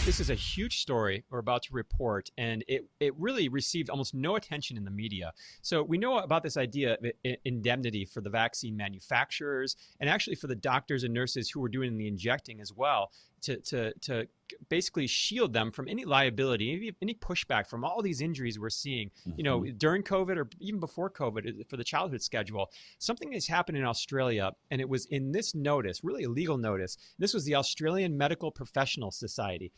This is a huge story we're about to report, and it really received almost no attention in the media. So we know about this idea of indemnity for the vaccine manufacturers and actually for the doctors and nurses who were doing the injecting as well to basically shield them from any liability, any pushback from all these injuries we're seeing, you know, during COVID or even before COVID for the childhood schedule. Something has happened in Australia, and it was in this notice, really a legal notice. This was the Australian Medical Professional Society.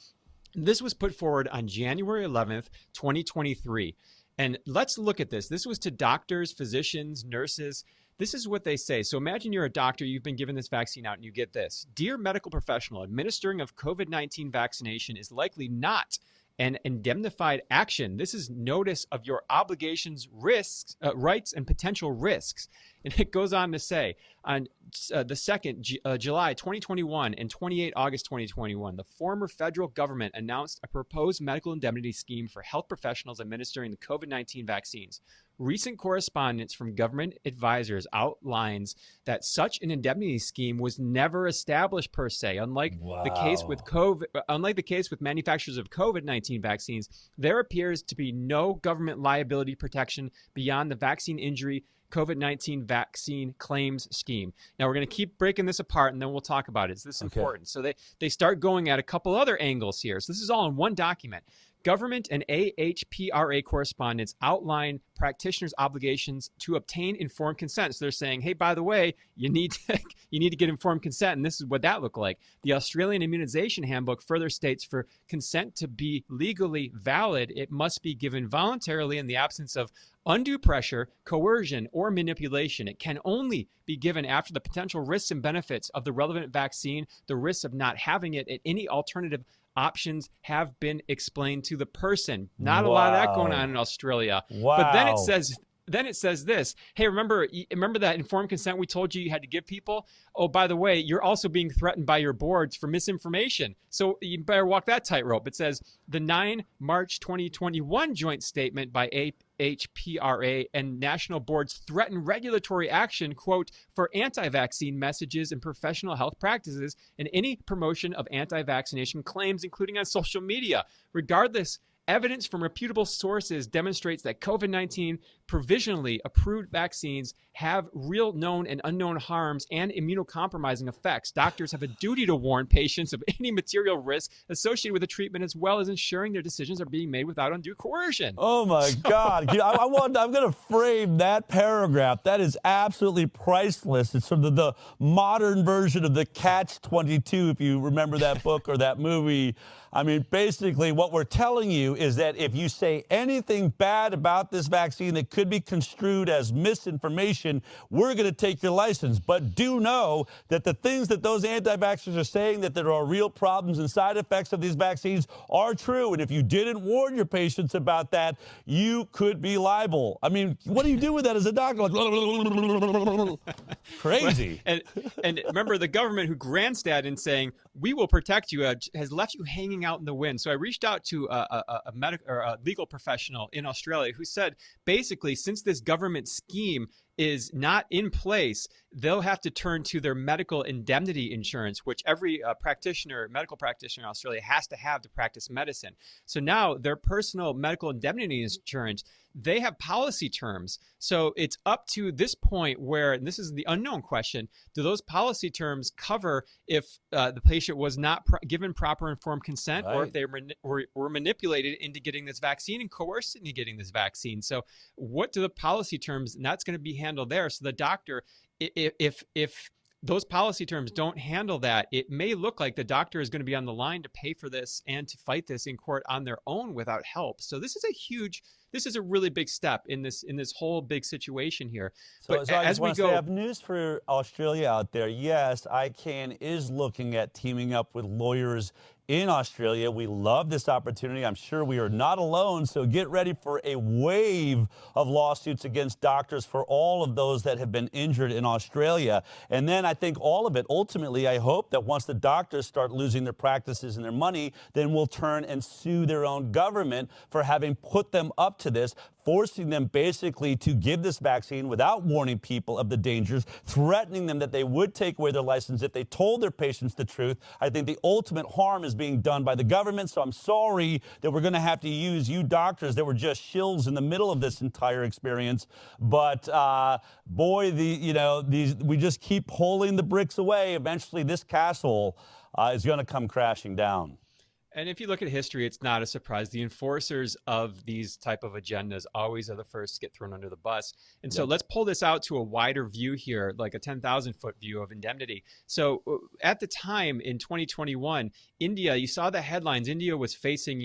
This was put forward on January 11th, 2023. And let's look at this. This was to doctors, physicians, nurses. This is what they say. So imagine you're a doctor, you've been given this vaccine out, and you get this. Dear medical professional, administering of COVID-19 vaccination is likely not an indemnified action. This is notice of your obligations, risks, rights, and potential risks. And it goes on to say, on the 2nd July 2021 and 28 August 2021, the former federal government announced a proposed medical indemnity scheme for health professionals administering the COVID-19 vaccines. Recent correspondence from government advisors outlines that such an indemnity scheme was never established per se. Unlike the case with manufacturers of COVID-19 vaccines, there appears to be no government liability protection beyond the vaccine injury COVID-19 vaccine claims scheme. Now, we're going to keep breaking this apart, and then we'll talk about it. Is this important? So they start going at a couple other angles here. So this is all in one document. Government and AHPRA correspondence outline practitioners' obligations to obtain informed consent. So they're saying, hey, by the way, you need to get informed consent, and this is what that looked like. The Australian Immunization Handbook further states for consent to be legally valid, it must be given voluntarily in the absence of undue pressure, coercion, or manipulation. It can only be given after the potential risks and benefits of the relevant vaccine, the risks of not having it, and any alternative options have been explained to the person. Not a lot of that going on in Australia. But then it says this. Hey, remember that informed consent we told you had to give people? Oh, by the way, you're also being threatened by your boards for misinformation. So you better walk that tightrope. It says the 9 March 2021 joint statement by AHPRA and national boards threaten regulatory action, quote, for anti-vaccine messages and professional health practices and any promotion of anti-vaccination claims, including on social media. Regardless, evidence from reputable sources demonstrates that COVID-19 provisionally approved vaccines have real known and unknown harms and immunocompromising effects. Doctors have a duty to warn patients of any material risk associated with the treatment, as well as ensuring their decisions are being made without undue coercion. Oh, my God. I'm going to frame that paragraph. That is absolutely priceless. It's sort of the modern version of the Catch-22, if you remember that book or that movie. I mean, basically, what we're telling you is that if you say anything bad about this vaccine that could be construed as misinformation, we're going to take your license. But do know that the things that those anti-vaxxers are saying, that there are real problems and side effects of these vaccines, are true. And if you didn't warn your patients about that, you could be liable. I mean, what do you do with that as a doctor? Like, crazy. And remember, the government who grandstand in saying, we will protect you, has left you hanging out in the wind. So I reached out to a medical or a legal professional in Australia who said, basically, since this government scheme is not in place, they'll have to turn to their medical indemnity insurance, which every medical practitioner in Australia has to have to practice medicine. So now their personal medical indemnity insurance, they have policy terms. So it's up to this point where, and this is the unknown question, do those policy terms cover if the patient was not given proper informed consent, or if they were manipulated into getting this vaccine and coerced into getting this vaccine? So what do the policy terms, and that's going to be handled there. So the doctor, if those policy terms don't handle that, it may look like the doctor is going to be on the line to pay for this and to fight this in court on their own without help. So this is a really big step in this whole big situation here. So as we go, I have news for Australia out there. Yes, ICANN is looking at teaming up with lawyers in Australia. We love this opportunity. I'm sure we are not alone, so get ready for a wave of lawsuits against doctors for all of those that have been injured in Australia. And then I think all of it, ultimately, I hope that once the doctors start losing their practices and their money, then we'll turn and sue their own government for having put them up to this, forcing them basically to give this vaccine without warning people of the dangers, threatening them that they would take away their license if they told their patients the truth. I think the ultimate harm is being done by the government. So I'm sorry that we're going to have to use you doctors that were just shills in the middle of this entire experience. But boy, we just keep pulling the bricks away. Eventually, this castle is going to come crashing down. And if you look at history, it's not a surprise. The enforcers of these type of agendas always are the first to get thrown under the bus. And so let's pull this out to a wider view here, like a 10,000-foot view of indemnity. So at the time in 2021, India, you saw the headlines. India was facing,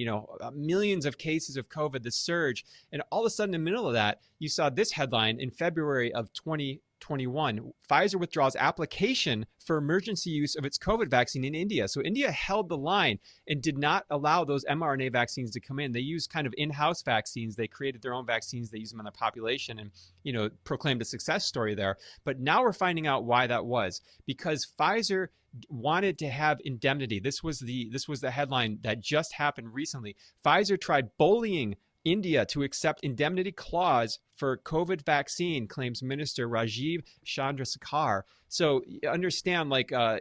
millions of cases of COVID, the surge. And all of a sudden, in the middle of that, you saw this headline in February of 2021, Pfizer withdraws application for emergency use of its COVID vaccine in India. So India held the line and did not allow those mRNA vaccines to come in. They used kind of in-house vaccines. They created their own vaccines. They used them on the population and, proclaimed a success story there. But now we're finding out why that was, because Pfizer wanted to have indemnity. This was the headline that just happened recently. Pfizer tried bullying India to accept indemnity clause for COVID vaccine, claims Minister Rajiv Chandrasekhar. So understand,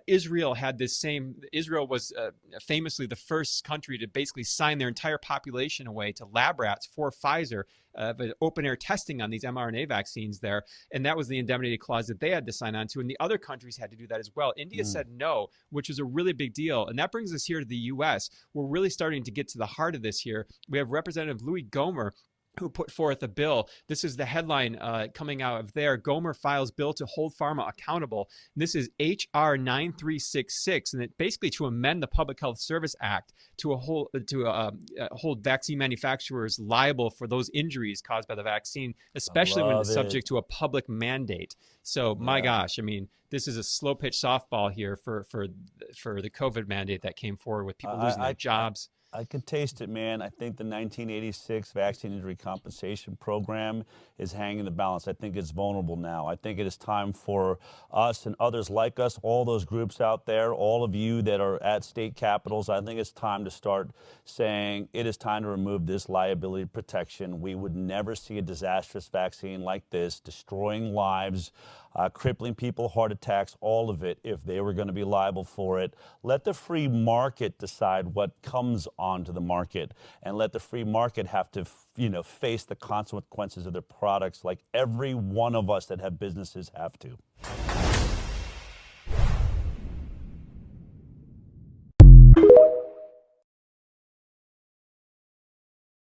Israel had this same. Israel was famously the first country to basically sign their entire population away to lab rats for Pfizer, but open air testing on these mRNA vaccines there, and that was the indemnity clause that they had to sign on to, and the other countries had to do that as well. India said no, which was a really big deal, and that brings us here to the U.S. We're really starting to get to the heart of this here. We have Representative Louis Gohmert, who put forth a bill. This is the headline coming out of there. Gohmert files bill to hold pharma accountable. And this is H.R. 9366, and it basically to amend the Public Health Service Act to hold vaccine manufacturers liable for those injuries caused by the vaccine, especially when it's subject to a public mandate. So, my gosh, I mean, this is a slow pitch softball here for the COVID mandate that came forward with people losing their jobs. I can taste it, man. I think the 1986 Vaccine Injury Compensation Program is hanging the balance. I think it's vulnerable now. I think it is time for us and others like us, all those groups out there, all of you that are at state capitals, I think it's time to start saying it is time to remove this liability protection. We would never see a disastrous vaccine like this, destroying lives, crippling people, heart attacks, all of it, if they were going to be liable for it. Let the free market decide what comes onto the market, and let the free market have to, face the consequences of their products like every one of us that have businesses have to.